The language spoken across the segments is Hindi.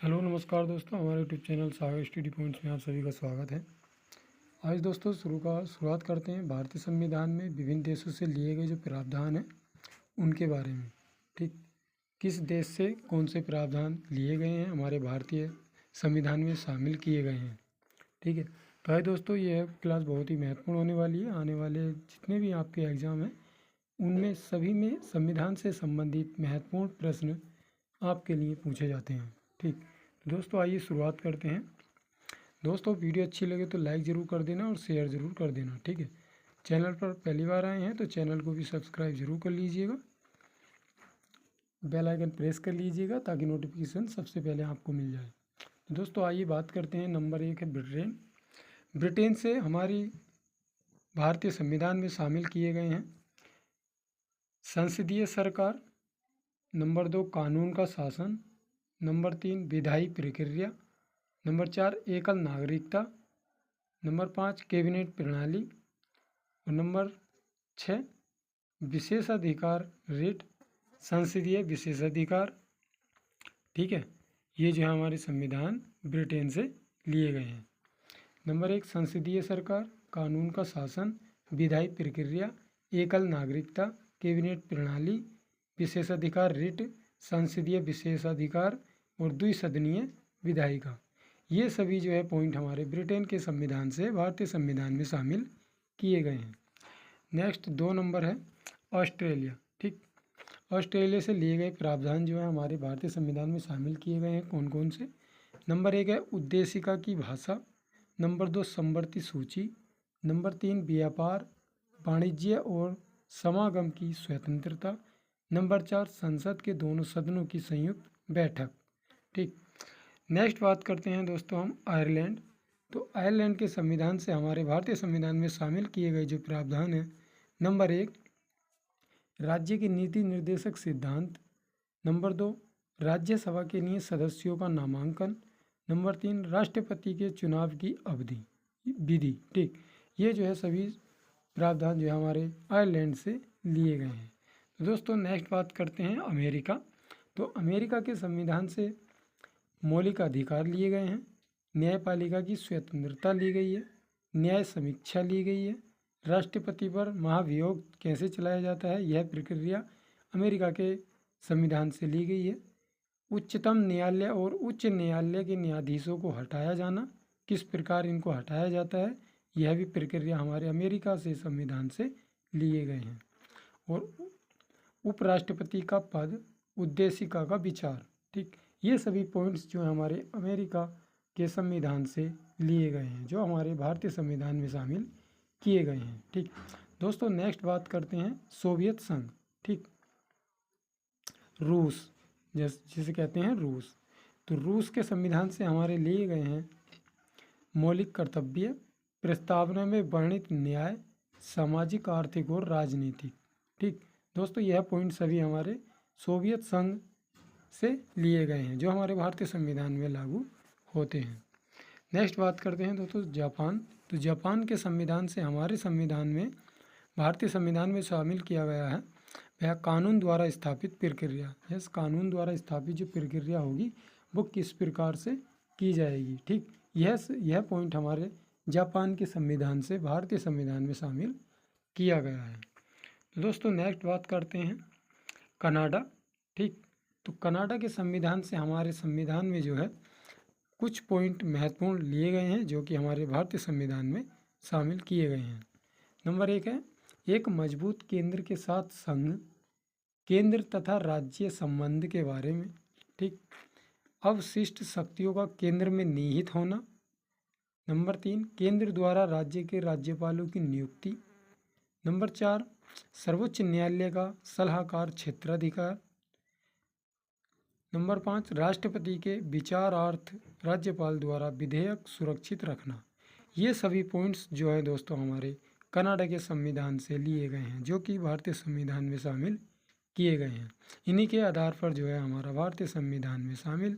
हेलो नमस्कार दोस्तों, हमारे यूट्यूब चैनल सागर स्टडी पॉइंट्स में आप सभी का स्वागत है। आज दोस्तों शुरुआत करते हैं भारतीय संविधान में विभिन्न देशों से लिए गए जो प्रावधान हैं उनके बारे में। ठीक, किस देश से कौन से प्रावधान लिए गए हैं हमारे भारतीय संविधान में शामिल किए गए हैं। ठीक है, तो है दोस्तों, यह क्लास बहुत ही महत्वपूर्ण होने वाली है। आने वाले जितने भी आपके एग्ज़ाम हैं उनमें सभी में संविधान से संबंधित महत्वपूर्ण प्रश्न आपके लिए पूछे जाते हैं। ठीक, तो दोस्तों आइए शुरुआत करते हैं। दोस्तों वीडियो अच्छी लगे तो लाइक ज़रूर कर देना और शेयर ज़रूर कर देना। ठीक है, चैनल पर पहली बार आए हैं तो चैनल को भी सब्सक्राइब ज़रूर कर लीजिएगा, बेल आइकन प्रेस कर लीजिएगा ताकि नोटिफिकेशन सबसे पहले आपको मिल जाए। तो दोस्तों आइए बात करते हैं। नंबर 1 है ब्रिटेन। ब्रिटेन से हमारी भारतीय संविधान में शामिल किए गए हैं संसदीय सरकार। नंबर 2 कानून का शासन। नंबर 3 विधायी प्रक्रिया। नंबर 4 एकल नागरिकता। नंबर 5 कैबिनेट प्रणाली। और नंबर 6 विशेषाधिकार रिट, संसदीय विशेषाधिकार। ठीक है, ये जो है हमारे संविधान ब्रिटेन से लिए गए हैं। नंबर 1 संसदीय सरकार, कानून का शासन, विधायी प्रक्रिया, एकल नागरिकता, कैबिनेट प्रणाली, विशेषाधिकार रिट, संसदीय विशेषाधिकार और द्विसदनीय विधायिका। ये सभी जो है पॉइंट हमारे ब्रिटेन के संविधान से भारतीय संविधान में शामिल किए गए हैं। नेक्स्ट 2 नंबर है ऑस्ट्रेलिया। ठीक, ऑस्ट्रेलिया से लिए गए प्रावधान जो है हमारे भारतीय संविधान में शामिल किए गए हैं कौन कौन से। नंबर 1 है उद्देशिका की भाषा। नंबर 2 समवर्ती सूची। नंबर 3 व्यापार, वाणिज्य और समागम की स्वतंत्रता। नंबर 4 संसद के दोनों सदनों की संयुक्त बैठक। ठीक, नेक्स्ट बात करते हैं दोस्तों हम आयरलैंड। तो आयरलैंड के संविधान से हमारे भारतीय संविधान में शामिल किए गए जो प्रावधान हैं। नंबर 1 राज्य के नीति निर्देशक सिद्धांत। नंबर 2 राज्यसभा के लिए सदस्यों का नामांकन। नंबर 3 राष्ट्रपति के चुनाव की अवधि विधि। ठीक, ये जो है सभी प्रावधान जो है हमारे आयरलैंड से लिए गए हैं। तो दोस्तों नेक्स्ट बात करते हैं अमेरिका। तो अमेरिका के संविधान से मौलिक अधिकार लिए गए हैं, न्यायपालिका की स्वतंत्रता ली गई है, न्याय समीक्षा ली गई है, राष्ट्रपति पर महाभियोग कैसे चलाया जाता है यह प्रक्रिया अमेरिका के संविधान से ली गई है, उच्चतम न्यायालय और उच्च न्यायालय के न्यायाधीशों को हटाया जाना, किस प्रकार इनको हटाया जाता है यह भी प्रक्रिया हमारे अमेरिका से संविधान से लिए गए हैं। और उपराष्ट्रपति का पद, उद्देशिका का विचार। ठीक, ये सभी पॉइंट्स जो हमारे अमेरिका के संविधान से लिए गए हैं जो हमारे भारतीय संविधान में शामिल किए गए हैं। ठीक दोस्तों, नेक्स्ट बात करते हैं सोवियत संघ। ठीक, रूस, जिसे कहते हैं रूस। तो रूस के संविधान से हमारे लिए गए हैं मौलिक कर्तव्य, प्रस्तावना में वर्णित न्याय, सामाजिक, आर्थिक और राजनीतिक। ठीक दोस्तों, यह पॉइंट सभी हमारे सोवियत संघ से लिए गए हैं जो हमारे भारतीय संविधान में लागू होते हैं। नेक्स्ट बात करते हैं दोस्तों जापान। तो जापान के संविधान से हमारे संविधान में भारतीय संविधान में शामिल किया गया है वह कानून द्वारा स्थापित प्रक्रिया। यस, कानून द्वारा स्थापित जो प्रक्रिया होगी वो किस प्रकार से की जाएगी। ठीक, यह पॉइंट हमारे जापान के संविधान से भारतीय संविधान में शामिल किया गया है। तो दोस्तों नेक्स्ट बात करते हैं कनाडा। ठीक, तो कनाडा के संविधान से हमारे संविधान में जो है कुछ पॉइंट महत्वपूर्ण लिए गए हैं जो कि हमारे भारतीय संविधान में शामिल किए गए हैं। नंबर 1 है एक मजबूत केंद्र के साथ संघ, केंद्र तथा राज्य संबंध के बारे में। ठीक, अवशिष्ट शक्तियों का केंद्र में निहित होना। नंबर 3 केंद्र द्वारा राज्य के राज्यपालों की नियुक्ति। नंबर 4 सर्वोच्च न्यायालय का सलाहकार क्षेत्राधिकार। नंबर 5 राष्ट्रपति के विचारार्थ राज्यपाल द्वारा विधेयक सुरक्षित रखना। ये सभी पॉइंट्स जो है दोस्तों हमारे कनाडा के संविधान से लिए गए हैं जो कि भारतीय संविधान में शामिल किए गए हैं। इन्हीं के आधार पर जो है हमारा भारतीय संविधान में शामिल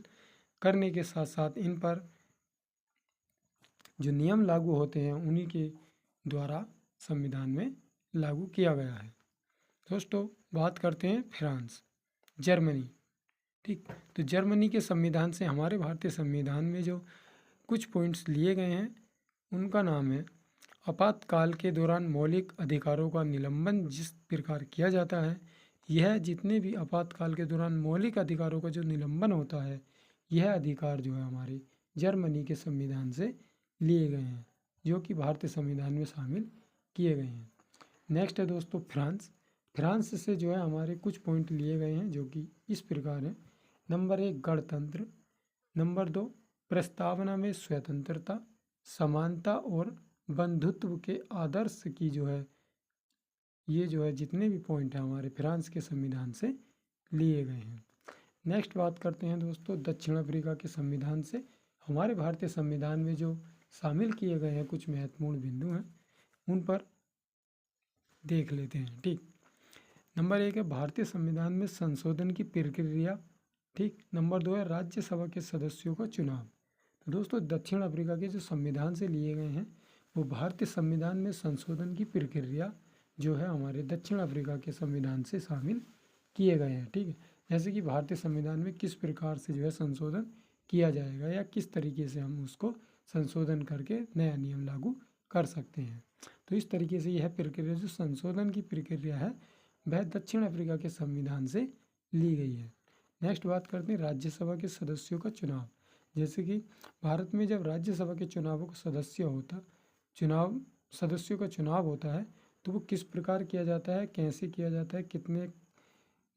करने के साथ साथ इन पर जो नियम लागू होते हैं उन्हीं के द्वारा संविधान में लागू किया गया है। दोस्तों बात करते हैं फ्रांस, जर्मनी। ठीक। तो जर्मनी के संविधान से हमारे भारतीय संविधान में जो कुछ पॉइंट्स लिए गए हैं उनका नाम है, आपातकाल के दौरान मौलिक अधिकारों का निलंबन जिस प्रकार किया जाता है, यह जितने भी आपातकाल के दौरान मौलिक अधिकारों का जो निलंबन होता है, यह अधिकार जो है हमारे जर्मनी के संविधान से लिए गए हैं, जो कि भारतीय संविधान में शामिल किए गए हैं। नेक्स्ट है दोस्तों फ्रांस। फ्रांस से जो है हमारे कुछ पॉइंट लिए गए हैं जो कि इस प्रकार है। नंबर 1 गणतंत्र, नंबर 2 प्रस्तावना में स्वतंत्रता, समानता और बंधुत्व के आदर्श की जो है ये जो है जितने भी पॉइंट हैं हमारे फ्रांस के संविधान से लिए गए हैं। नेक्स्ट बात करते हैं दोस्तों दक्षिण अफ्रीका के संविधान से। हमारे भारतीय संविधान में जो शामिल किए गए हैं कुछ महत्वपूर्ण बिंदु हैं उन पर देख लेते हैं। ठीक। नंबर 1 है भारतीय संविधान में संशोधन की प्रक्रिया। ठीक। नंबर 2 है राज्यसभा के सदस्यों का चुनाव। तो दोस्तों दक्षिण अफ्रीका के जो संविधान से लिए गए हैं वो भारतीय संविधान में संशोधन की प्रक्रिया जो है हमारे दक्षिण अफ्रीका के संविधान से शामिल किए गए हैं। ठीक है। जैसे कि भारतीय संविधान में किस प्रकार से जो है संशोधन किया जाएगा या किस तरीके से हम उसको संशोधन करके नया नियम लागू कर सकते हैं। तो इस तरीके से यह प्रक्रिया जो संशोधन की प्रक्रिया है वह दक्षिण अफ्रीका के संविधान से ली गई है। नेक्स्ट बात करते हैं राज्यसभा के सदस्यों का चुनाव। जैसे कि भारत में जब राज्यसभा के चुनावों का सदस्यों का चुनाव होता है तो वो किस प्रकार किया जाता है, कैसे किया जाता है, कितने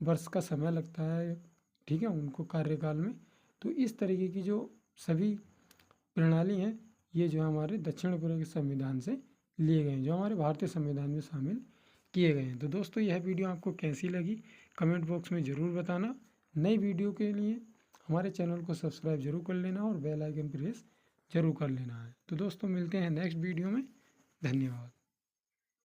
वर्ष का समय लगता है, ठीक है, उनको कार्यकाल में। तो इस तरीके की जो सभी प्रणाली हैं ये जो हमारे दक्षिण अफ्रीका के संविधान से लिए गए हैं, जो हमारे भारतीय संविधान में शामिल किए गए हैं। तो दोस्तों यह वीडियो आपको कैसी लगी कमेंट बॉक्स में ज़रूर बताना। नई वीडियो के लिए हमारे चैनल को सब्सक्राइब जरूर कर लेना और बेल आइकन प्रेस जरूर कर लेना है। तो दोस्तों मिलते हैं नेक्स्ट वीडियो में। धन्यवाद।